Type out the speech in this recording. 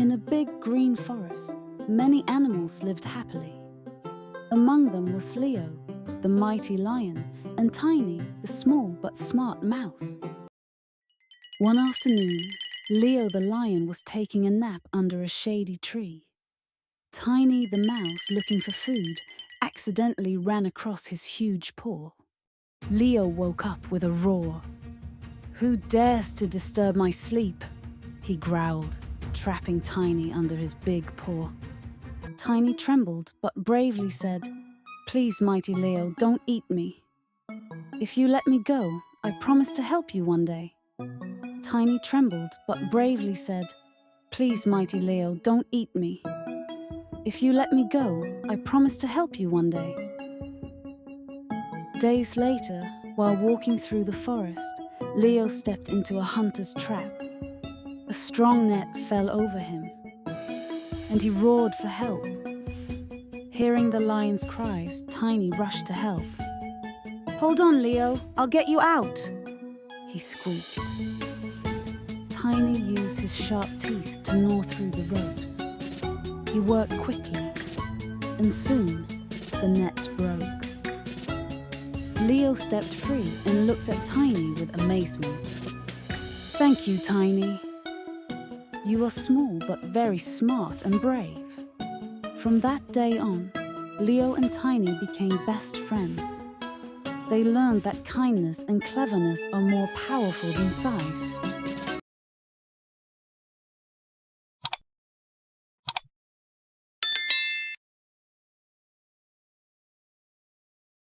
In a big green forest, many animals lived happily. Among them was Leo, the mighty lion, and Tiny, the small but smart mouse. One afternoon, Leo the lion was taking a nap under a shady tree. Tiny the mouse, looking for food, accidentally ran across his huge paw. Leo woke up with a roar. "Who dares to disturb my sleep?" he growled, trapping Tiny under his big paw. Tiny trembled, but bravely said, "Please, mighty Leo, don't eat me. If you let me go, I promise to help you one day." Tiny trembled, but bravely said, "Please, mighty Leo, don't eat me. If you let me go, I promise to help you one day." Days later, while walking through the forest, Leo stepped into a hunter's trap. A strong net fell over him, and he roared for help. Hearing the lion's cries, Tiny rushed to help. "Hold on, Leo, I'll get you out," he squeaked. Tiny used his sharp teeth to gnaw through the ropes. He worked quickly, and soon the net broke. Leo stepped free and looked at Tiny with amazement. "Thank you, Tiny. You are small but very smart and brave." From that day on, Leo and Tiny became best friends. They learned that kindness and cleverness are more powerful than size.